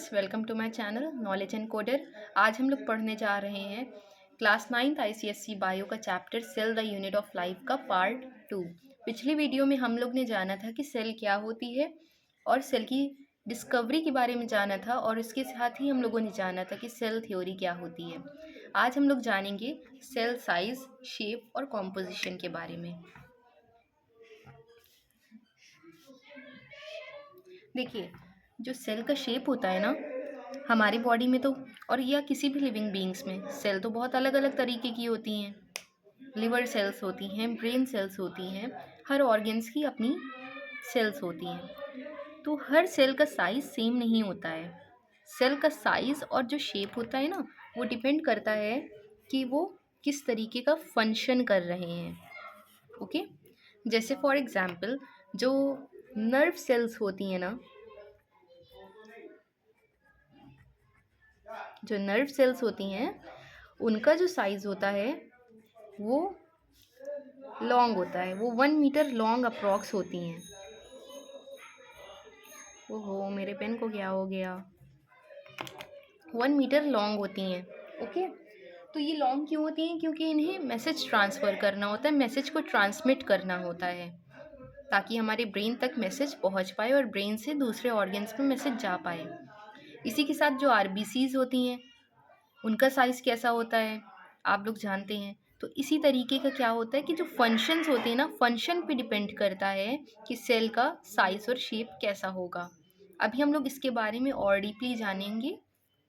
Friends, welcome to my channel knowledge and coder. आज हम लोग पढ़ने जा रहे हैं क्लास 9th ICSE बायो का chapter cell the unit of life का पार्ट 2। पिछली वीडियो में हम लोग ने जाना था कि सेल क्या होती है और सेल की डिस्कवरी के बारे में जाना था, और इसके साथ ही हम लोगों ने जाना था कि सेल थ्योरी क्या होती है। आज हम लोग जानेंगे सेल साइज, शेप और कॉम्पोजिशन के बारे में। देखिए, जो सेल का शेप होता है ना हमारी बॉडी में, तो और या किसी भी लिविंग बीइंग्स में सेल तो बहुत अलग अलग तरीके की होती हैं। लिवर सेल्स होती हैं, ब्रेन सेल्स होती हैं, हर ऑर्गन्स की अपनी सेल्स होती हैं। तो हर सेल का साइज सेम नहीं होता है। सेल का साइज और जो शेप होता है ना, वो डिपेंड करता है कि वो किस तरीके का फंक्शन कर रहे हैं। ओके, जैसे फॉर एग्जाम्पल जो नर्व सेल्स होती हैं ना, जो नर्व सेल्स होती हैं उनका जो साइज होता है वो लॉन्ग होता है। वो 1 मीटर लॉन्ग अप्रॉक्स होती हैं। ओहो, मेरे पेन को क्या हो गया। 1 मीटर लॉन्ग होती हैं। ओके, तो ये लॉन्ग क्यों होती हैं? क्योंकि इन्हें मैसेज ट्रांसफ़र करना होता है, मैसेज को ट्रांसमिट करना होता है, ताकि हमारे ब्रेन तक मैसेज पहुंच पाए और ब्रेन से दूसरे ऑर्गन्स में मैसेज जा पाए। इसी के साथ जो आरबीसीज होती हैं उनका साइज़ कैसा होता है आप लोग जानते हैं। तो इसी तरीके का क्या होता है कि जो फंक्शंस होते हैं ना, फंक्शन पे डिपेंड करता है कि सेल का साइज़ और शेप कैसा होगा। अभी हम लोग इसके बारे में और डीपली जानेंगे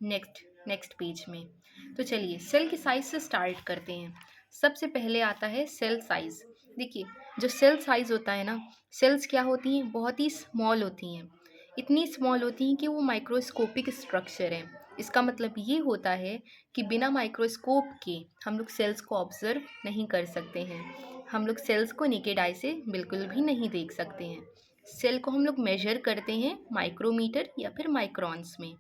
नेक्स्ट पेज में। तो चलिए सेल के साइज से स्टार्ट करते हैं। सबसे पहले आता है सेल साइज़। देखिए, जो सेल साइज़ होता है ना, सेल्स क्या होती हैं, बहुत ही स्मॉल होती हैं। इतनी स्मॉल होती हैं कि वो माइक्रोस्कोपिक स्ट्रक्चर है। इसका मतलब ये होता है कि बिना माइक्रोस्कोप के हम लोग सेल्स को ऑब्जर्व नहीं कर सकते हैं। हम लोग सेल्स को नेकेड आई से बिल्कुल भी नहीं देख सकते हैं। सेल को हम लोग मेजर करते हैं माइक्रोमीटर या फिर माइक्रॉन्स में।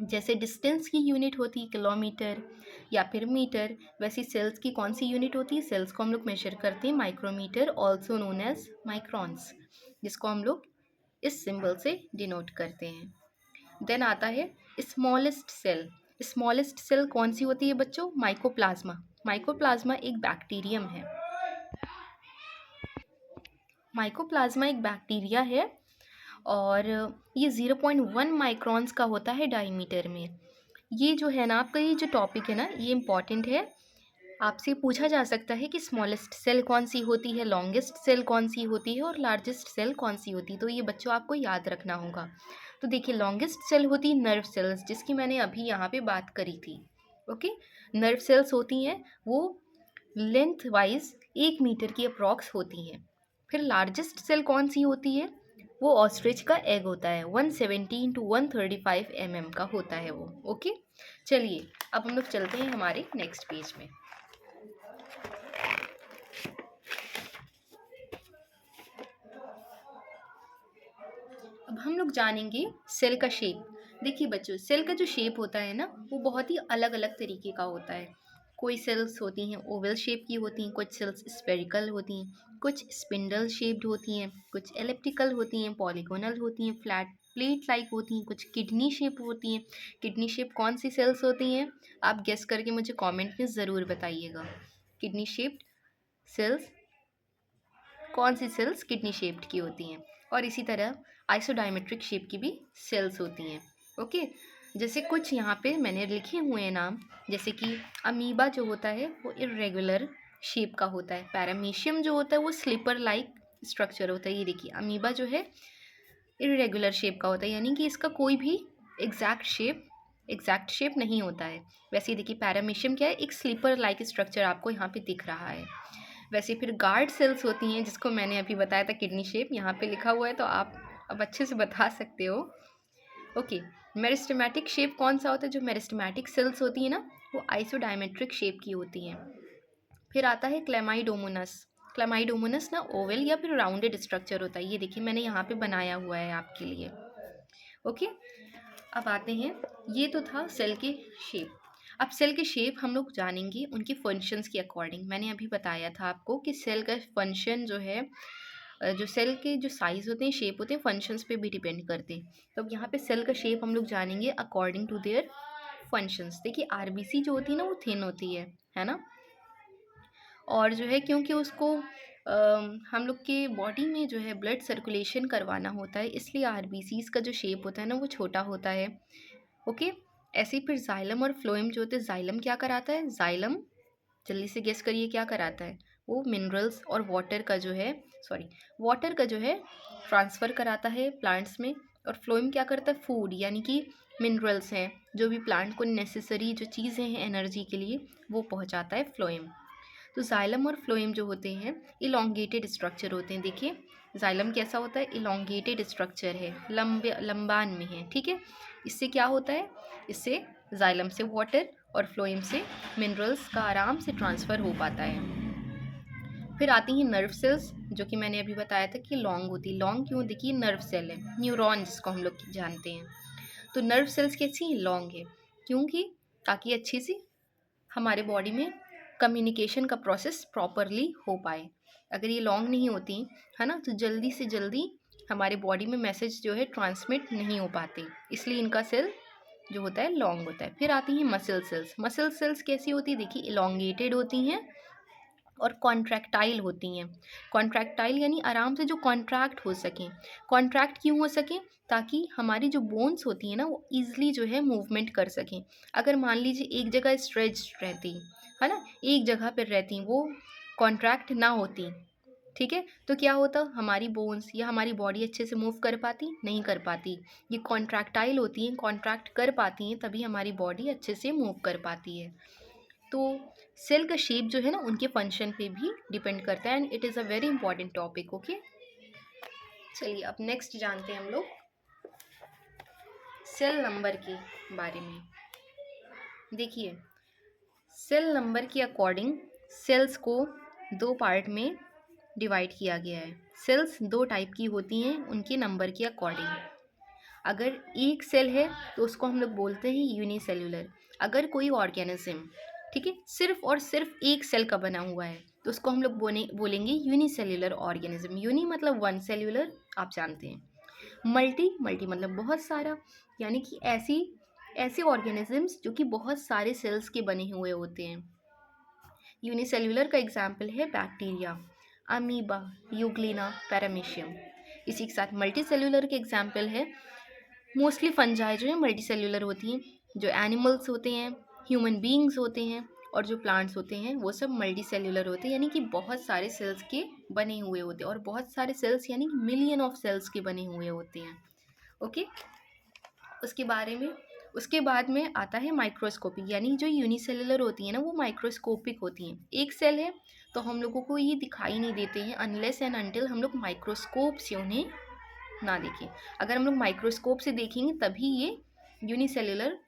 जैसे डिस्टेंस की यूनिट होती है किलोमीटर या फिर मीटर, वैसी सेल्स की कौन सी यूनिट होती है? सेल्स को हम लोग मेजर करते हैं micrometer, also known as microns, जिसको हम लोग इस सिंबल से डिनोट करते हैं। देन आता है स्मॉलेस्ट सेल। स्मॉलेस्ट सेल कौन सी होती है बच्चों? माइकोप्लाज्मा। माइकोप्लाज्मा एक बैक्टीरियम है। माइकोप्लाज्मा एक बैक्टीरिया है और ये 0.1 माइक्रॉन्स का होता है डायमीटर में। ये जो है ना आपका, ये जो टॉपिक है ना, ये इम्पॉर्टेंट है। आपसे पूछा जा सकता है कि स्मॉलेस्ट सेल कौन सी होती है, लॉन्गेस्ट सेल कौन सी होती है और लार्जेस्ट सेल कौन सी होती है। तो ये बच्चों आपको याद रखना होगा। तो देखिए, लॉन्गेस्ट सेल होती है नर्व सेल्स, जिसकी मैंने अभी यहाँ पे बात करी थी। ओके, नर्व सेल्स होती हैं, वो लेंथ वाइज 1 मीटर की अप्रॉक्स होती हैं। फिर लार्जेस्ट सेल कौन सी होती है? वो ऑस्ट्रिच का एग होता है, 170 to 135 mm का होता है वो। ओके, चलिए अब हम लोग चलते हैं हमारे नेक्स्ट पेज में। अब हम लोग जानेंगे सेल का शेप। देखिए बच्चों, सेल का जो शेप होता है ना, वो बहुत ही अलग अलग तरीके का होता है। कोई सेल्स होती हैं ओवल शेप की होती हैं, कुछ सेल्स स्फेरिकल होती हैं, कुछ स्पिंडल शेप्ड होती हैं, कुछ एलिप्टिकल होती हैं, पॉलीगोनल होती हैं, फ्लैट प्लेट लाइक होती हैं, कुछ किडनी शेप होती हैं। किडनी शेप कौन सी सेल्स होती हैं? आप गेस करके मुझे कमेंट में ज़रूर बताइएगा। किडनी शेप्ड सेल्स, कौन सी सेल्स किडनी शेप्ड की होती हैं? और इसी तरह आइसोडायमेट्रिक शेप की भी सेल्स होती हैं। ओके, जैसे कुछ यहाँ पे मैंने लिखे हुए हैं नाम, जैसे कि अमीबा जो होता है वो इर्रेगुलर शेप का होता है। पैरामीशियम जो होता है वो स्लीपर लाइक स्ट्रक्चर होता है। ये देखिए, अमीबा जो है इर्रेगुलर शेप का होता है, यानी कि इसका कोई भी एग्जैक्ट शेप नहीं होता है। वैसे ही देखिए, पैरामीशियम क्या है? एक स्लीपर लाइक स्ट्रक्चर आपको यहाँ पे दिख रहा है। वैसे फिर गार्ड सेल्स होती हैं, जिसको मैंने अभी बताया था किडनी शेप, यहाँ पे लिखा हुआ है तो आप अब अच्छे से बता सकते हो। ओके, मेरिस्टेमेटिक शेप कौन सा होता है? जो मेरिस्टेमेटिक सेल्स होती है ना, वो आइसोडायमेट्रिक शेप की होती हैं। फिर आता है क्लेमाइडोमोनस। क्लेमाइडोमोनस ना ओवल या फिर राउंडेड स्ट्रक्चर होता है। ये देखिए, मैंने यहाँ पे बनाया हुआ है आपके लिए। ओके, अब आते हैं, ये तो था सेल के शेप। अब सेल के शेप हम लोग जानेंगे उनके फंक्शंस के अकॉर्डिंग। मैंने अभी बताया था आपको कि सेल का फंक्शन जो है जो सेल के जो साइज़ होते हैं, शेप होते हैं, फंक्शंस पे भी डिपेंड करते हैं। तो अब यहाँ पे सेल का शेप हम लोग जानेंगे अकॉर्डिंग टू देयर फंक्शंस। देखिए आरबीसी जो होती है ना वो थिन होती है ना। और जो है क्योंकि उसको हम लोग के बॉडी में जो है ब्लड सर्कुलेशन करवाना होता है, इसलिए आरबीसीज का जो शेप होता है ना वो छोटा होता है। ओके। ऐसे ही फिर जाइलम और फ्लोएम जो होते हैं, जाइलम क्या कराता है, जाइलम जल्दी से गेस करिए क्या कराता है, वो मिनरल्स और वाटर का जो है ट्रांसफ़र कराता है प्लांट्स में। और फ्लोएम क्या करता है, फूड यानी कि मिनरल्स हैं जो भी प्लांट को नेसेसरी जो चीज़ें हैं एनर्जी के लिए वो पहुंचाता है फ्लोएम। तो जाइलम और फ्लोएम जो होते हैं इलोंगेटेड स्ट्रक्चर होते हैं। देखिए जाइलम कैसा होता है, इलोंगेटेड स्ट्रक्चर है, लंबे लंबान में है, ठीक है। इससे क्या होता है, इससे जाइलम से वाटर और फ्लोएम से मिनरल्स का आराम से ट्रांसफ़र हो पाता है। फिर आती हैं नर्व सेल्स, जो कि मैंने अभी बताया था कि लॉन्ग होती है। लॉन्ग क्यों, देखिए नर्व सेल है, न्यूरॉन जिसको हम लोग जानते हैं। तो नर्व सेल्स कैसी हैं, लॉन्ग है, क्योंकि ताकि अच्छी सी हमारे बॉडी में कम्युनिकेशन का प्रोसेस प्रॉपरली हो पाए। अगर ये लॉन्ग नहीं होती है ना, तो जल्दी से जल्दी हमारे बॉडी में मैसेज जो है ट्रांसमिट नहीं हो पाते, इसलिए इनका सेल जो होता है लॉन्ग होता है। फिर आती हैं मसल सेल्स। मसल सेल्स कैसी होती है, देखिए इलोंगेटेड होती हैं और कॉन्ट्रैक्टाइल होती हैं। कॉन्ट्रैक्टाइल यानी आराम से जो कॉन्ट्रैक्ट हो सकें। कॉन्ट्रैक्ट क्यों हो सकें, ताकि हमारी जो बोन्स होती हैं ना वो ईजिली जो है मूवमेंट कर सकें। अगर मान लीजिए एक जगह स्ट्रेच रहती है ना, एक जगह पर रहती, वो कॉन्ट्रैक्ट ना होती, ठीक है, तो क्या होता, हमारी बोन्स या हमारी बॉडी अच्छे से मूव कर पाती, नहीं कर पाती। ये कॉन्ट्रैक्टाइल होती हैं, कॉन्ट्रैक्ट कर पाती हैं, तभी हमारी बॉडी अच्छे से मूव कर पाती है। तो सेल का शेप जो है ना उनके फंक्शन पे भी डिपेंड करता है, and it is a very important topic. Okay, चलिए अब नेक्स्ट जानते हैं हम लोग सेल नंबर के बारे में। देखिए सेल नंबर के अकॉर्डिंग सेल्स को दो पार्ट में डिवाइड किया गया है। सेल्स दो टाइप की होती हैं उनके नंबर के अकॉर्डिंग। अगर एक सेल है तो उसको हम लोग बोलते हैं यूनिसेल्यूलर। अगर कोई ऑर्गेनिज्म, ठीक है, सिर्फ और सिर्फ एक सेल का बना हुआ है तो उसको हम लोग बोलेंगे यूनिसेल्यूलर ऑर्गेनिज्म। यूनि मतलब वन, सेल्यूलर आप जानते हैं। मल्टी, मल्टी मतलब बहुत सारा, यानी कि ऐसे ऑर्गेनिजम्स जो कि बहुत सारे सेल्स के बने हुए होते हैं। यूनिसेल्यूलर का एग्जाम्पल है बैक्टीरिया, अमीबा, यूग्लिना, पैरामीशियम। इसी के साथ मल्टी सेल्यूलर के एग्जाम्पल है मोस्टली फंजाई जो है मल्टी सेल्यूलर होती हैं। जो एनिमल्स होते हैं, ह्यूमन बीइंग्स होते हैं और जो प्लांट्स होते हैं वो सब मल्टी सेल्यूलर होते हैं, यानी कि बहुत सारे सेल्स के बने हुए होते हैं। और बहुत सारे सेल्स यानी कि मिलियन ऑफ सेल्स के बने हुए होते हैं। ओके, उसके बाद में आता है माइक्रोस्कोपिक, यानी जो यूनिसेल्युलर होती है ना वो माइक्रोस्कोपिक होती हैं। एक सेल है तो हम लोगों को ये दिखाई नहीं देते हैं अनलेस एंड अनटिल हम लोग माइक्रोस्कोप से उन्हें ना देखें। अगर हम लोग माइक्रोस्कोप से देखेंगे तभी ये यूनिसेल्युलर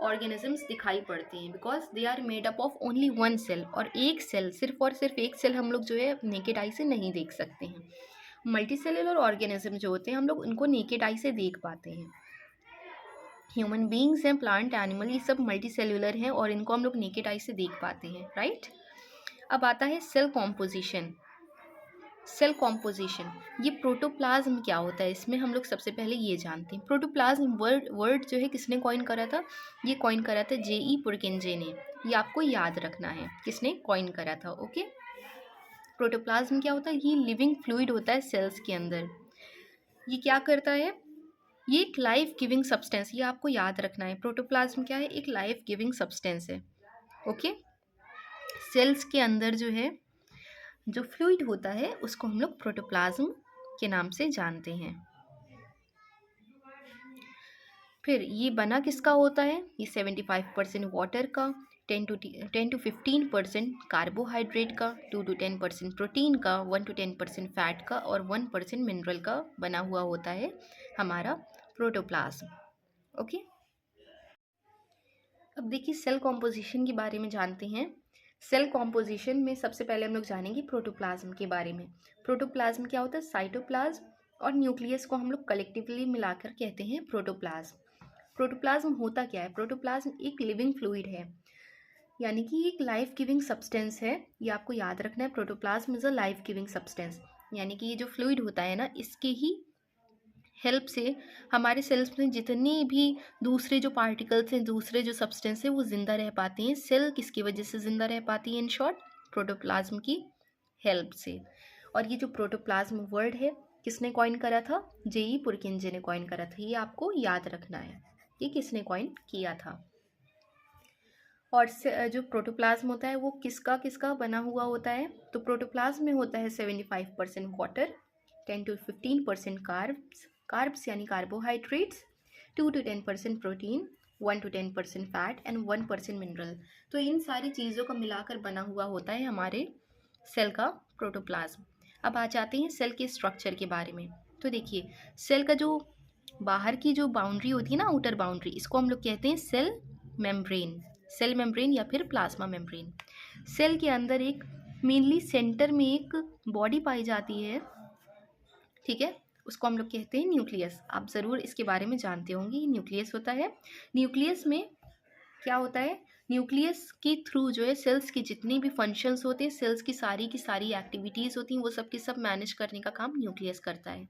ऑर्गेनिजम्स दिखाई पड़ती हैं, because they are made up of only one cell. और एक सेल, सिर्फ और सिर्फ एक सेल हम लोग जो है नेकेड आई से नहीं देख सकते हैं। मल्टी सेल्युलर ऑर्गेनिज्म जो होते हैं हम लोग उनको नेकेड आई से देख पाते हैं। ह्यूमन बीइंग्स हैं, प्लांट, एनिमल, ये सब मल्टी सेल्युलर हैं और इनको हम लोग नेकेड आई से देख पाते हैं, राइट। अब आता है सेल कॉम्पोजिशन। सेल कॉम्पोजिशन, ये प्रोटोप्लाज्म क्या होता है, इसमें हम लोग सबसे पहले ये जानते हैं। प्रोटोप्लाज्म वर्ड जो है किसने कॉइन करा था, ये कॉइन करा था J.E. पुरकिंजे ने। ये आपको याद रखना है किसने कॉइन करा था। ओके, प्रोटोप्लाज्म क्या होता है, ये लिविंग फ्लूइड होता है सेल्स के अंदर। ये क्या करता है, ये एक लाइफ गिविंग सब्सटेंस, ये आपको याद रखना है। प्रोटोप्लाज्म क्या है, एक लाइफ गिविंग सब्सटेंस है। ओके, सेल्स के अंदर जो है जो फ्लूइड होता है उसको हम लोग प्रोटोप्लाज्म के नाम से जानते हैं। फिर ये बना किसका होता है, ये 75% वाटर का, 10 to 15% कार्बोहाइड्रेट का, 2 to 10% प्रोटीन का, 1 to 10% फैट का और 1% मिनरल का बना हुआ होता है हमारा प्रोटोप्लाज्म। ओके, अब देखिए सेल कॉम्पोजिशन के बारे में जानते हैं। सेल कॉम्पोजिशन में सबसे पहले हम लोग जानेंगे प्रोटोप्लाज्म के बारे में। प्रोटोप्लाज्म क्या होता है, साइटोप्लाज्म और न्यूक्लियस को हम लोग कलेक्टिवली मिलाकर कहते हैं प्रोटोप्लाज्म। प्रोटोप्लाज्म होता क्या है, प्रोटोप्लाज्म एक लिविंग फ्लूइड है, यानी कि एक लाइफ गिविंग सब्सटेंस है। ये आपको याद रखना है, protoplasm is a life giving substance. यानी कि ये जो फ्लूइड होता है ना, इसके ही हेल्प से हमारे सेल्स में जितने भी दूसरे जो पार्टिकल्स हैं, दूसरे जो सब्सटेंस है, वो ज़िंदा रह पाते हैं। सेल किसकी वजह से ज़िंदा रह पाती है? इन शॉर्ट, प्रोटोप्लाज्म की हेल्प से। और ये जो प्रोटोप्लाज्म वर्ड है, किसने कॉइन करा था? जेई पुरकिंजे ने कॉइन करा था। ये आपको याद रखना है, ये किसने कॉइन किया था। और जो प्रोटोप्लाज्म होता है वो किसका किसका बना हुआ होता है? तो प्रोटोप्लाज्म में होता है 75% वाटर, 10 to 15% कार्ब्स यानी carbohydrates, 2 to 10% protein, 1 to 10% fat and 1% mineral. तो इन सारी चीज़ों का मिलाकर बना हुआ होता है हमारे सेल का प्रोटोप्लाज्म। अब आ जाते हैं सेल के स्ट्रक्चर के बारे में। तो देखिए, सेल का जो बाहर की जो बाउंड्री होती है ना, आउटर बाउंड्री, इसको हम लोग कहते हैं सेल मेम्ब्रेन। सेल मेम्ब्रेन या फिर प्लाज्मा मेम्ब्रेन। सेल के अंदर एक मेनली सेंटर में एक बॉडी पाई जाती है, ठीक है, उसको हम लोग कहते हैं न्यूक्लियस। आप ज़रूर इसके बारे में जानते होंगे, न्यूक्लियस होता है। न्यूक्लियस में क्या होता है? न्यूक्लियस के थ्रू जो है सेल्स के जितने भी फंक्शंस होते हैं, सेल्स की सारी एक्टिविटीज़ होती हैं, वो सब के सब मैनेज करने का काम न्यूक्लियस करता है।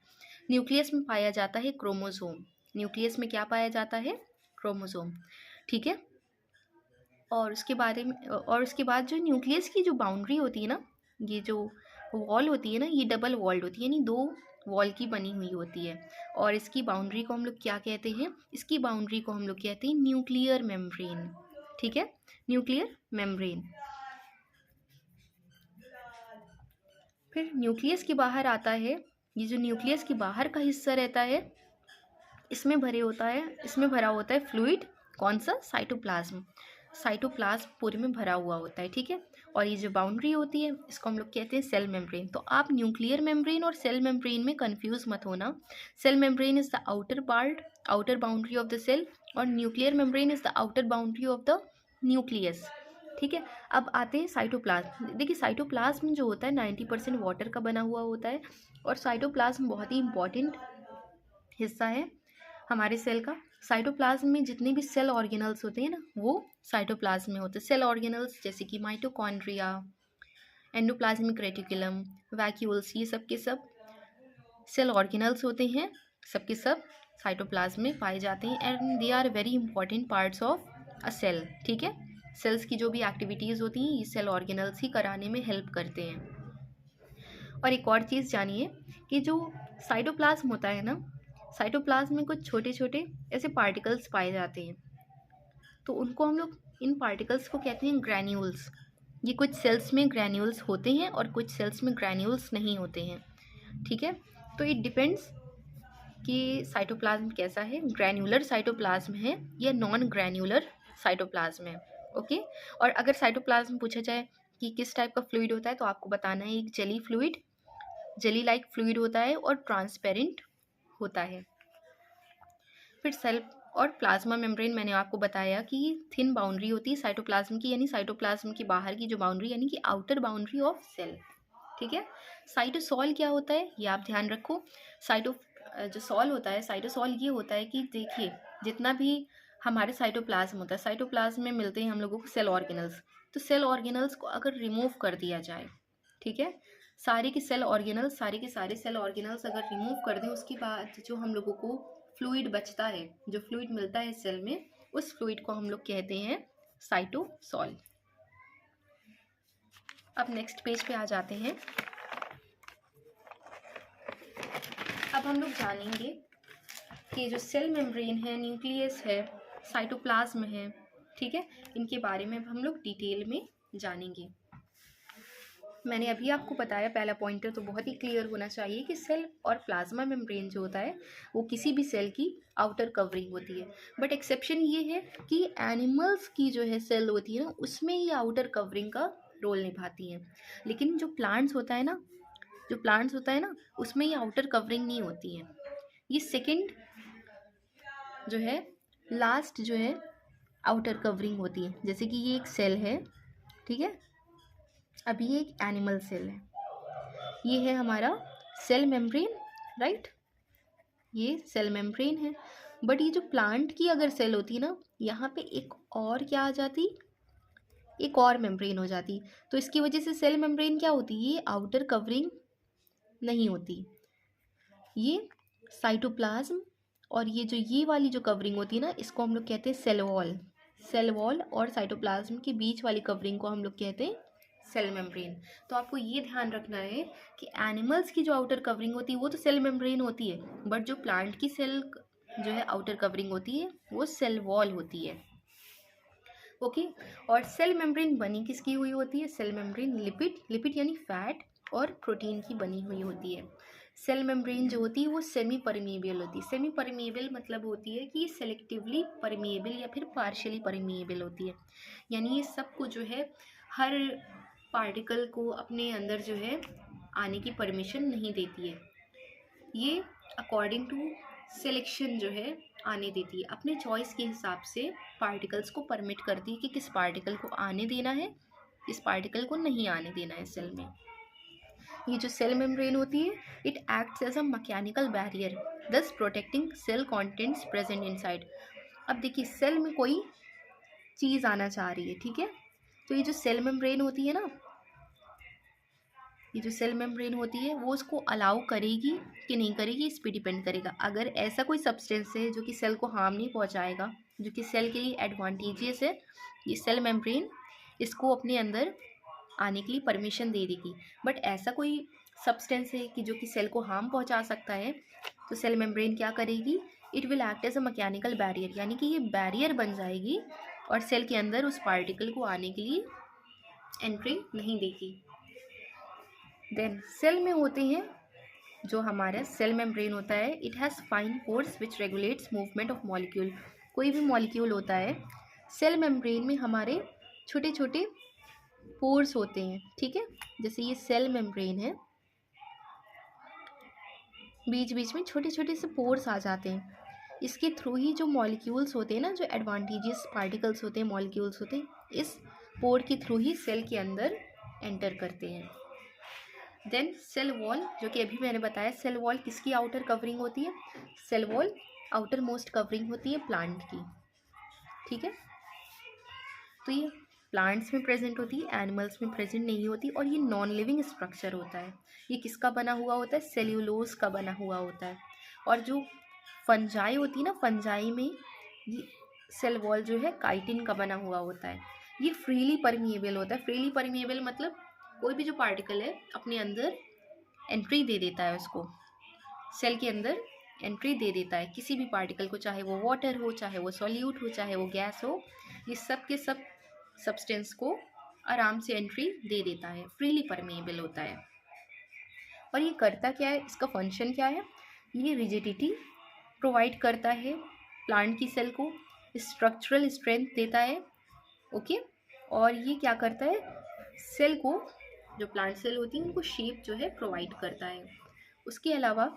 न्यूक्लियस में पाया जाता है क्रोमोसोम। न्यूक्लियस में क्या पाया जाता है? क्रोमोसोम, ठीक है। और उसके बारे में और उसके बाद जो न्यूक्लियस की जो बाउंड्री होती है ना, ये जो वॉल होती है ना, ये डबल वॉल्ड होती है, यानी दो वॉल की बनी हुई होती है। और इसकी बाउंड्री को हम लोग क्या कहते हैं? इसकी बाउंड्री को हम लोग कहते हैं न्यूक्लियर मेम्ब्रेन, ठीक है, न्यूक्लियर मेम्ब्रेन। फिर न्यूक्लियस के बाहर आता है, ये जो न्यूक्लियस के बाहर का हिस्सा रहता है, इसमें भरा होता है फ्लूइड। कौन सा? साइटोप्लाज्म। साइटोप्लाज्म पूरे में भरा हुआ होता है, ठीक है। और ये जो बाउंड्री होती है, इसको हम लोग कहते हैं सेल मेम्ब्रेन। तो आप न्यूक्लियर मेम्ब्रेन और सेल मेम्ब्रेन में कंफ्यूज मत होना। Cell membrane is the outer part, outer boundary of the cell, और nuclear membrane is the outer boundary of the nucleus, ठीक है। अब आते हैं साइटोप्लाज्म। देखिए, साइटोप्लाज्म जो होता है 90% वाटर का बना हुआ होता है, और साइटोप्लाज्म बहुत ही इंपॉर्टेंट हिस्सा है हमारे सेल का। साइटोप्लाज्म में जितने भी सेल ऑर्गेनल्स होते हैं ना, वो साइटोप्लाज्म में होते हैं। सेल ऑर्गेनल्स जैसे कि माइटोकॉन्ड्रिया, एंडोप्लाज्मिक रेटिकुलम, वैक्यूल्स, ये सब के सब सेल ऑर्गेनल्स होते हैं, सब के सब साइटोप्लाज्म में पाए जाते हैं। And they are very important parts of a cell, ठीक है। सेल्स की जो भी एक्टिविटीज़ होती हैं, ये सेल ऑर्गेनल्स ही कराने में हेल्प करते हैं। और एक और चीज़ जानिए कि जो साइटोप्लाज्म होता है ना, साइटोप्लाज्म में कुछ छोटे छोटे ऐसे पार्टिकल्स पाए जाते हैं, तो उनको हम लोग, इन पार्टिकल्स को कहते हैं ग्रैन्यूल्स। ये कुछ सेल्स में ग्रैन्यूल्स होते हैं और कुछ सेल्स में ग्रैन्यूल्स नहीं होते हैं, ठीक है। तो इट डिपेंड्स कि साइटोप्लाज्म कैसा है, ग्रैन्युलर साइटोप्लाज्म है या नॉन ग्रैन्युलर साइटोप्लाज्म है, ओके। और अगर साइटोप्लाज्म पूछा जाए कि किस टाइप का फ्लूइड होता है, तो आपको बताना है एक jelly fluid, jelly like fluid होता है और ट्रांसपेरेंट होता है। फिर सेल और प्लाज्मा मेम्ब्रेन, मैंने आपको बताया कि थिन बाउंड्री होती है साइटोप्लाज्म की, यानी साइटोप्लाज्म की बाहर की जो बाउंड्री, यानी कि आउटर बाउंड्री ऑफ सेल, ठीक है। साइटोसॉल क्या होता है, ये आप ध्यान रखो। जो सॉल होता है, साइटोसॉल ये होता है कि देखिए, जितना भी हमारे साइटोप्लाज्म होता है, साइटोप्लाज्म में मिलते हैं हम लोगों को सेल ऑर्गेनल्स। तो सेल ऑर्गेनल्स को अगर रिमूव कर दिया जाए, ठीक है, सारे के सारे सेल ऑर्गेनल्स अगर रिमूव कर दें, उसके बाद जो हम लोगों को फ्लूइड बचता है, जो फ्लूइड मिलता है सेल में, उस फ्लूइड को हम लोग कहते हैं साइटोसॉल। अब नेक्स्ट पेज पे आ जाते हैं। अब हम लोग जानेंगे कि जो सेल मेम्ब्रेन है, न्यूक्लियस है, साइटोप्लाज्म है, ठीक है, इनके बारे में हम लोग डिटेल में जानेंगे। मैंने अभी आपको बताया, पहला पॉइंटर तो बहुत ही क्लियर होना चाहिए कि सेल और प्लाज्मा मेम्ब्रेन जो होता है, वो किसी भी सेल की आउटर कवरिंग होती है। बट एक्सेप्शन ये है कि एनिमल्स की जो है सेल होती है ना, उसमें ये आउटर कवरिंग का रोल निभाती हैं। लेकिन जो प्लांट्स होता है ना, उसमें ये आउटर कवरिंग नहीं होती है। ये सेकेंड जो है, लास्ट जो है आउटर कवरिंग होती है। जैसे कि ये एक सेल है, ठीक है, अभी ये एक एनिमल सेल है, ये है हमारा सेल मेम्ब्रेन, राइट, ये सेल मेम्ब्रेन है। बट ये जो प्लांट की अगर सेल होती है ना, यहाँ पे एक और क्या आ जाती, एक और मेम्ब्रेन हो जाती। तो इसकी वजह से सेल मेम्ब्रेन क्या होती है, ये आउटर कवरिंग नहीं होती। ये साइटोप्लाज्म और ये जो ये वाली जो कवरिंग होती है ना, इसको हम लोग कहते हैं सेल वॉल। सेल वॉल और साइटोप्लाज्म के बीच वाली कवरिंग को हम लोग कहते हैं सेल मेम्ब्रेन। तो आपको ये ध्यान रखना है कि एनिमल्स की जो आउटर कवरिंग होती है वो तो सेल मेम्ब्रेन होती है, बट जो प्लांट की सेल जो है आउटर कवरिंग होती है वो सेल वॉल होती है। ओके। और सेल मेम्ब्रेन बनी किसकी हुई होती है? सेल मेम्ब्रेन लिपिड यानी फैट और प्रोटीन की बनी हुई होती है। सेल मेम्ब्रेन जो होती है वो सेमी परमिएबल होती है। सेमी परमिएबल मतलब होती है कि ये सेलेक्टिवली परमिएबल या फिर पार्शियली परमिएबल होती है, यानी ये सबको जो है हर पार्टिकल को अपने अंदर जो है आने की परमिशन नहीं देती है। ये अकॉर्डिंग टू सिलेक्शन जो है आने देती है, अपने चॉइस के हिसाब से पार्टिकल्स को परमिट करती है कि किस पार्टिकल को आने देना है, किस पार्टिकल को नहीं आने देना है सेल में। ये जो सेल मेम्ब्रेन होती है it acts as a mechanical barrier thus protecting cell contents present inside. अब देखिए सेल में कोई चीज़ आना चाह रही है, ठीक है, तो ये जो सेल मेम्ब्रेन होती है ना, ये जो सेल मेम्ब्रेन होती है वो उसको अलाउ करेगी कि नहीं करेगी, इस पर डिपेंड करेगा। अगर ऐसा कोई सब्सटेंस है जो कि सेल को हार्म नहीं पहुंचाएगा, जो कि सेल के लिए एडवांटेजियस है, ये सेल मेम्ब्रेन इसको अपने अंदर आने के लिए परमिशन दे देगी। बट ऐसा कोई सब्सटेंस है कि जो कि सेल को हार्म पहुंचा सकता है, तो सेल मेम्ब्रेन क्या करेगी? It will act as a mechanical barrier, यानी कि ये बैरियर बन जाएगी और सेल के अंदर उस पार्टिकल को आने के लिए एंट्री नहीं देगी। देन सेल में होते हैं जो हमारा सेल मेम्ब्रेन होता है, it has fine pores which regulates movement of molecule. कोई भी मॉलिक्यूल होता है सेल मेम्ब्रेन में हमारे छोटे छोटे पोर्स होते हैं, ठीक है। जैसे ये सेल मेम्ब्रेन है, बीच बीच में छोटे छोटे से पोर्स आ जाते हैं, इसके थ्रू ही जो मॉलिक्यूल्स होते हैं ना, जो एडवांटेजियस पार्टिकल्स होते हैं, मॉलिक्यूल्स होते हैं, इस पोर के थ्रू ही सेल के अंदर एंटर करते हैं। देन सेल वॉल, जो कि अभी मैंने बताया, सेल वॉल किसकी आउटर कवरिंग होती है? Cell wall outer most covering होती है प्लांट की, ठीक है। तो ये प्लांट्स में प्रेजेंट होती है, एनिमल्स में प्रेजेंट नहीं होती, और ये नॉन लिविंग स्ट्रक्चर होता है। ये किसका बना हुआ होता है? सेल्यूलोज का बना हुआ होता है। और जो फंजाई होती है ना, फंजाई में ये सेल वॉल जो है काइटिन का बना हुआ होता है। ये फ्रीली परमिएबल होता है। फ्रीली परमिएबल मतलब कोई भी जो पार्टिकल है अपने अंदर एंट्री दे देता है, उसको सेल के अंदर एंट्री दे देता है किसी भी पार्टिकल को, चाहे वो वाटर हो, चाहे वो सॉल्यूट हो, चाहे वो गैस हो, ये सब के सब सब्सटेंस को आराम से एंट्री दे देता है, फ्रीली परमिएबल होता है। और ये करता क्या है, इसका फंक्शन क्या है? ये रिजिडिटी प्रोवाइड करता है प्लांट की सेल को, स्ट्रक्चरल स्ट्रेंथ देता है, ओके। और ये क्या करता है? सेल को, जो प्लांट सेल होती है उनको शेप जो है प्रोवाइड करता है। उसके अलावा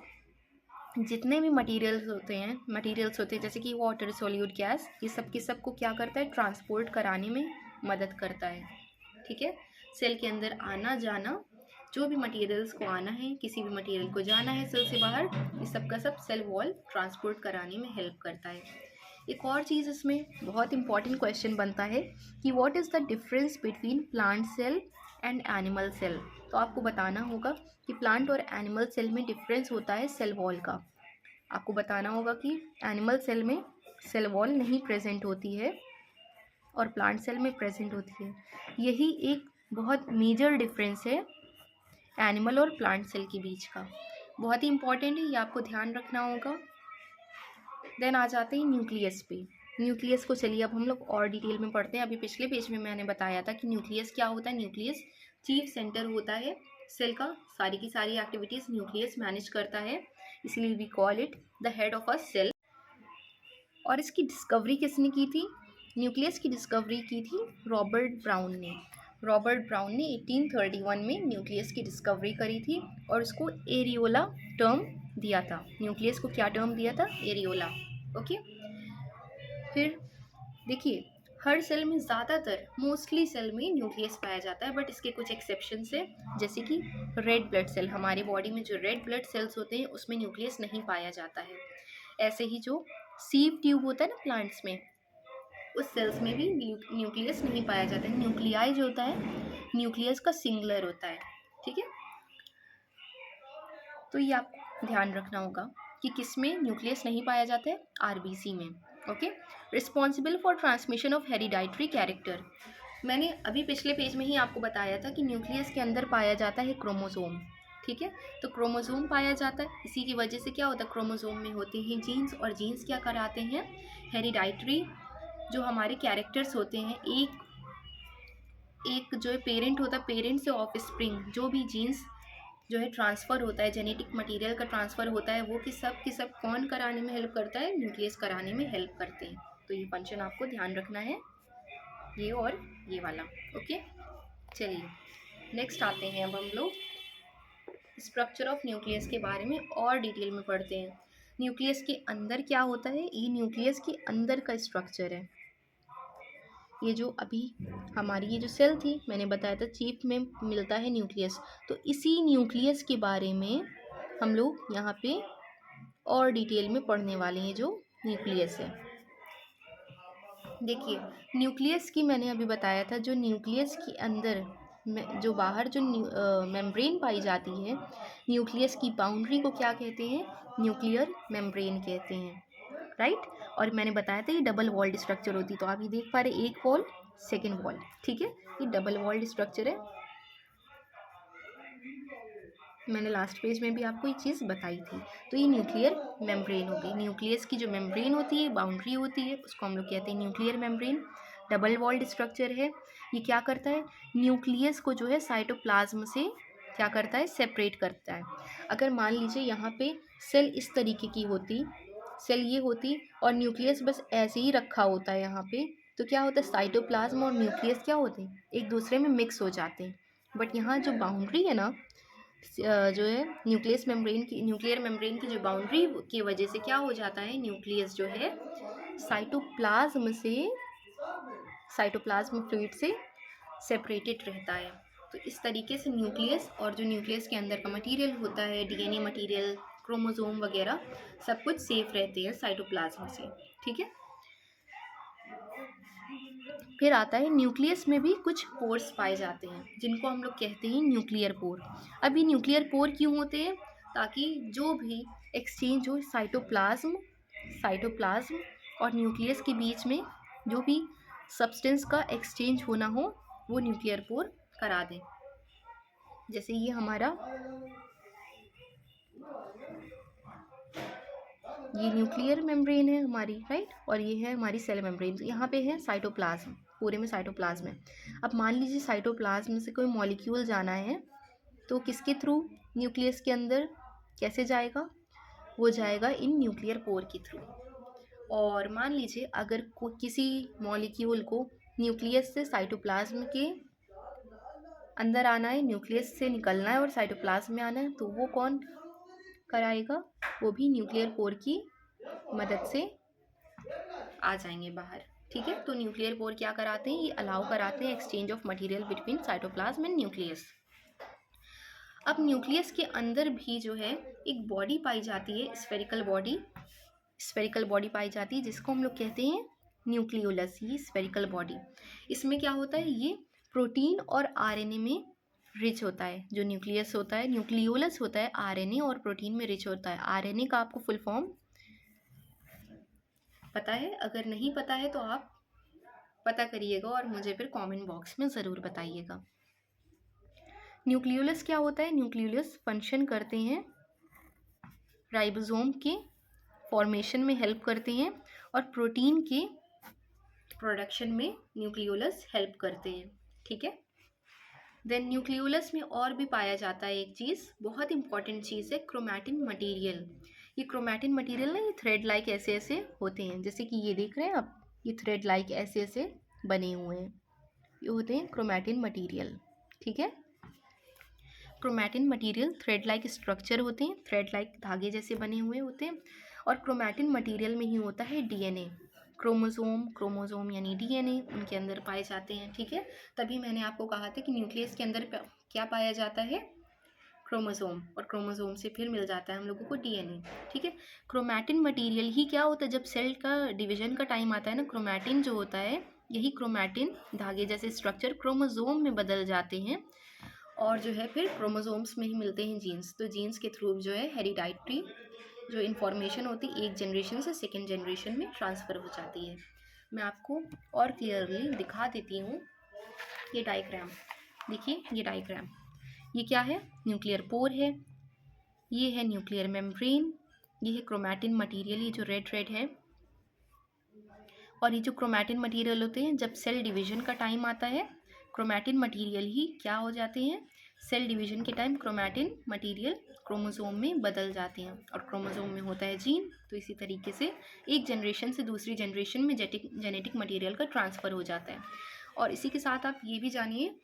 जितने भी मटेरियल्स होते हैं जैसे कि वाटर, सॉल्यूट, गैस, ये सब के सब को क्या करता है? ट्रांसपोर्ट कराने में मदद करता है, ठीक है। सेल के अंदर आना जाना, जो भी मटेरियल्स को आना है, किसी भी मटेरियल को जाना है सेल से बाहर, ये सब का सब सेल वॉल ट्रांसपोर्ट कराने में हेल्प करता है। एक और चीज़ इसमें बहुत इंपॉर्टेंट क्वेश्चन बनता है कि what is the difference between plant cell and animal cell. तो आपको बताना होगा कि प्लांट और एनिमल सेल में डिफरेंस होता है सेल वॉल का। आपको बताना होगा कि एनिमल सेल में सेल वॉल नहीं प्रेजेंट होती है और प्लांट सेल में प्रेजेंट होती है। यही एक बहुत मेजर डिफरेंस है एनिमल और प्लांट सेल के बीच का, बहुत ही इंपॉर्टेंट है, ये आपको ध्यान रखना होगा। देन आ जाते हैं न्यूक्लियस पे। न्यूक्लियस को चलिए अब हम लोग और डिटेल में पढ़ते हैं। अभी पिछले पेज में मैंने बताया था कि न्यूक्लियस क्या होता है। न्यूक्लियस चीफ सेंटर होता है सेल का, सारी की सारी एक्टिविटीज़ न्यूक्लियस मैनेज करता है, इसलिए we call it the head of a cell. और इसकी डिस्कवरी किसने की थी? न्यूक्लियस की डिस्कवरी की थी रॉबर्ट ब्राउन ने। रॉबर्ट ब्राउन ने 1831 में न्यूक्लियस की डिस्कवरी करी थी और उसको एरियोला टर्म दिया था। न्यूक्लियस को क्या टर्म दिया था? Areola, okay. फिर देखिए हर सेल में ज़्यादातर मोस्टली सेल में न्यूक्लियस पाया जाता है, बट इसके कुछ एक्सेप्शंस है, जैसे कि रेड ब्लड सेल। हमारे बॉडी में जो रेड ब्लड सेल्स होते हैं उसमें न्यूक्लियस नहीं पाया जाता है। ऐसे ही जो सीव ट्यूब होता है ना प्लांट्स में, उस सेल्स में भी न्यूक्लियस नहीं पाया जाता है। न्यूक्लियाई जो होता है न्यूक्लियस का सिंगुलर होता है, ठीक है। तो ये आपको ध्यान रखना होगा कि किस में न्यूक्लियस नहीं पाया जाता है, आरबीसी में। Okay. Responsible for transmission of hereditary character, मैंने अभी पिछले पेज में ही आपको बताया था कि न्यूक्लियस के अंदर पाया जाता है क्रोमोसोम, ठीक है। तो क्रोमोसोम पाया जाता है, इसी की वजह से क्या होता है, क्रोमोसोम में होते हैं जीन्स, और जीन्स क्या कराते हैं, हेरिडाइटरी जो हमारे कैरेक्टर्स होते हैं, एक जो है पेरेंट होता है, पेरेंट से ऑफ स्प्रिंग जो भी जीन्स जो है ट्रांसफ़र होता है, जेनेटिक मटेरियल का ट्रांसफ़र होता है, वो कि सब कौन कराने में हेल्प करता है, न्यूक्लियस कराने में हेल्प करते हैं। तो ये फंक्शन आपको ध्यान रखना है, ये और ये वाला। ओके, चलिए नेक्स्ट आते हैं। अब हम लोग स्ट्रक्चर ऑफ न्यूक्लियस के बारे में और डिटेल में पढ़ते हैं। न्यूक्लियस के अंदर क्या होता है, ये न्यूक्लियस के अंदर का स्ट्रक्चर है। ये जो अभी हमारी ये जो सेल थी, मैंने बताया था चीफ में मिलता है न्यूक्लियस, तो इसी न्यूक्लियस के बारे में हम लोग यहाँ पे और डिटेल में पढ़ने वाले हैं। जो न्यूक्लियस है, देखिए न्यूक्लियस की मैंने अभी बताया था, जो न्यूक्लियस के अंदर जो बाहर जो मेम्ब्रेन पाई जाती है, न्यूक्लियस की बाउंड्री को क्या कहते हैं, न्यूक्लियर मेम्ब्रेन कहते हैं, राइट। और मैंने बताया था ये डबल वॉल्ड स्ट्रक्चर होती, तो आप ये देख पा रहे, एक वॉल सेकेंड वॉल, ठीक है, ये डबल वॉल्ड स्ट्रक्चर है। मैंने लास्ट पेज में भी आपको ये चीज़ बताई थी। तो ये न्यूक्लियर मेम्ब्रेन हो गई, न्यूक्लियस की जो मेम्ब्रेन होती है, बाउंड्री होती है, उसको हम लोग कहते हैं nuclear membrane. Double walled structure है, ये क्या करता है, न्यूक्लियस को जो है साइटोप्लाज्म से क्या करता है, सेपरेट करता है। अगर मान लीजिए यहाँ पे सेल इस तरीके की होती, सेल ये होती और न्यूक्लियस बस ऐसे ही रखा होता है यहाँ पे, तो क्या होता है, साइटोप्लाज्म और न्यूक्लियस क्या होते हैं, एक दूसरे में मिक्स हो जाते हैं। बट यहाँ जो बाउंड्री है ना, जो है न्यूक्लियर मेम्ब्रेन की जो बाउंड्री की वजह से क्या हो जाता है, न्यूक्लियस जो है साइटोप्लाज्म फ्लूइड से सेपरेटेड रहता है। तो इस तरीके से न्यूक्लियस और जो न्यूक्लियस के अंदर का मटेरियल होता है, डीएनए मटेरियल, क्रोमोसोम वगैरह, सब कुछ सेफ रहते हैं साइटोप्लाज्म से, ठीक है। फिर आता है न्यूक्लियस में भी कुछ पोर्स पाए जाते हैं, जिनको हम लोग कहते हैं न्यूक्लियर पोर। अब ये न्यूक्लियर पोर क्यों होते हैं, ताकि जो भी एक्सचेंज हो साइटोप्लाज्म और न्यूक्लियस के बीच में, जो भी सब्सटेंस का एक्सचेंज होना हो, वो न्यूक्लियर पोर करा दें। जैसे ये हमारा ये न्यूक्लियर मेम्ब्रेन है हमारी, राइट, और ये है हमारी सेल मेम्ब्रेन। यहाँ पे है साइटोप्लाज्म, पूरे में साइटोप्लाज्म है। अब मान लीजिए साइटोप्लाज्म से कोई मॉलिक्यूल जाना है, तो किसके थ्रू, न्यूक्लियस के अंदर कैसे जाएगा, वो जाएगा इन न्यूक्लियर पोर के थ्रू। और मान लीजिए अगर किसी मॉलिक्यूल को न्यूक्लियस से साइटोप्लाज्म के अंदर आना है, न्यूक्लियस से निकलना है और साइटोप्लाज्म में आना है, तो वो कौन कराएगा, वो भी न्यूक्लियर पोर की मदद से आ जाएंगे बाहर, ठीक है। तो न्यूक्लियर पोर क्या कराते हैं, ये अलाउ कराते हैं exchange of material between cytoplasm and nucleus. अब न्यूक्लियस के अंदर भी जो है एक बॉडी पाई जाती है, स्फेरिकल बॉडी पाई जाती है, जिसको हम लोग कहते हैं न्यूक्लियोलस। ये स्फेरिकल बॉडी, इसमें क्या होता है, ये प्रोटीन और आरएनए में रिच होता है। जो न्यूक्लियस होता है, न्यूक्लियोलस होता है, आरएनए और प्रोटीन में रिच होता है। आरएनए का आपको फुल फॉर्म पता है, अगर नहीं पता है तो आप पता करिएगा और मुझे फिर कमेंट बॉक्स में ज़रूर बताइएगा। न्यूक्लियोलस क्या होता है, न्यूक्लियोलस फंक्शन करते हैं, राइबोसोम के फॉर्मेशन में हेल्प करते हैं और प्रोटीन के प्रोडक्शन में न्यूक्लियोलस हेल्प करते हैं, ठीक है। देन न्यूक्लियोलस में और भी पाया जाता है एक चीज़, बहुत इंपॉर्टेंट चीज़ है, क्रोमैटिन मटेरियल। ये क्रोमैटिन मटेरियल ना, ये थ्रेड लाइक ऐसे ऐसे होते हैं, जैसे कि ये देख रहे हैं आप, ये थ्रेड लाइक ऐसे ऐसे बने हुए हैं, ये होते हैं क्रोमैटिन मटेरियल, ठीक है। Chromatin material thread like structure होते हैं, थ्रेड लाइक धागे जैसे बने हुए होते हैं, और क्रोमैटिन मटेरियल में ही होता है डीएनए। क्रोमोसोम यानी डीएनए उनके अंदर पाए जाते हैं, ठीक है। तभी मैंने आपको कहा था कि न्यूक्लियस के अंदर क्या पाया जाता है, क्रोमोसोम, और क्रोमोसोम से फिर मिल जाता है हम लोगों को डीएनए, ठीक है। क्रोमैटिन मटेरियल ही क्या होता है, जब सेल का डिवीजन का टाइम आता है ना, क्रोमैटिन जो होता है, यही क्रोमैटिन धागे जैसे स्ट्रक्चर क्रोमोसोम में बदल जाते हैं और जो है फिर क्रोमोसोम्स में ही मिलते हैं जीन्स। तो जीन्स के थ्रू जो है हेरिडाइटरी जो इन्फॉर्मेशन होती है एक जनरेशन से सेकेंड जनरेशन में ट्रांसफ़र हो जाती है। मैं आपको और क्लियरली दिखा देती हूँ। ये डायग्राम देखिए, ये डायग्राम, ये क्या है? न्यूक्लियर पोर है, ये है न्यूक्लियर मेम्ब्रेन, ये है क्रोमैटिन मटेरियल, ये जो रेड रेड है। और ये जो क्रोमैटिन मटेरियल होते हैं, जब सेल डिवीजन का टाइम आता है, क्रोमैटिन मटेरियल ही क्या हो जाते हैं? सेल डिवीजन के टाइम क्रोमैटिन मटेरियल क्रोमोसोम में बदल जाते हैं और क्रोमोसोम में होता है जीन। तो इसी तरीके से एक जनरेशन से दूसरी जनरेशन में जेनेटिक मटेरियल का ट्रांसफ़र हो जाता है। और इसी के साथ आप ये भी जानिए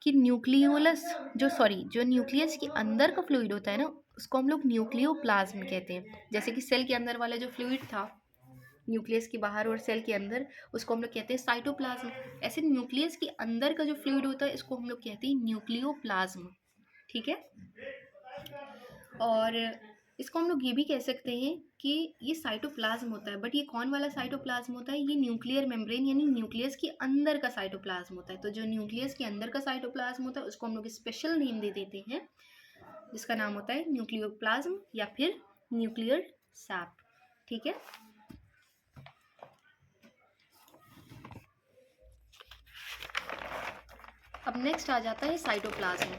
कि जो न्यूक्लियस के अंदर का फ्लूइड होता है ना, उसको हम लोग न्यूक्लियोप्लाज्म कहते हैं। जैसे कि सेल के अंदर वाला जो फ्लूइड था न्यूक्लियस के बाहर और सेल के अंदर, उसको हम लोग कहते हैं साइटोप्लाज्म। ऐसे न्यूक्लियस के अंदर का जो फ्लूइड होता है इसको हम लोग कहते हैं न्यूक्लियोप्लाज्म। ठीक है। और इसको हम लोग ये भी कह सकते हैं कि ये साइटोप्लाज्म होता है, बट ये कौन वाला साइटोप्लाज्म होता है? ये न्यूक्लियर मेम्ब्रेन यानी न्यूक्लियस के अंदर का साइटोप्लाज्म होता है। तो जो न्यूक्लियस के अंदर का साइटोप्लाज्म होता है उसको हम लोग स्पेशल नेम दे देते हैं, जिसका नाम होता है न्यूक्लियोप्लाज्म या फिर न्यूक्लियर सैप। ठीक है। अब नेक्स्ट आ जाता है साइटोप्लाज्म।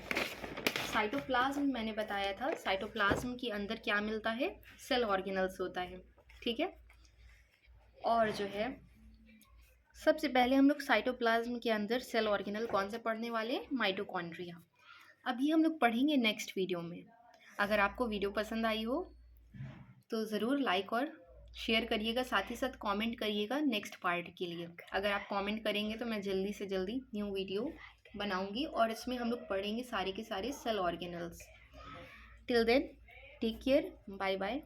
साइटोप्लाज्म मैंने बताया था, साइटोप्लाज्म के अंदर क्या मिलता है? सेल ऑर्गेनल्स होता है। ठीक है। और जो है सबसे पहले हम लोग साइटोप्लाज्म के अंदर सेल ऑर्गेनल कौन से पढ़ने वाले हैं? माइटोकॉन्ड्रिया। अभी हम लोग पढ़ेंगे नेक्स्ट वीडियो में। अगर आपको वीडियो पसंद आई हो तो ज़रूर लाइक और शेयर करिएगा, साथ ही साथ कमेंट करिएगा नेक्स्ट पार्ट के लिए। अगर आप कमेंट करेंगे तो मैं जल्दी से जल्दी न्यू वीडियो बनाऊंगी और इसमें हम लोग पढ़ेंगे सारे के सारे cell organelles. Till then take care, bye bye.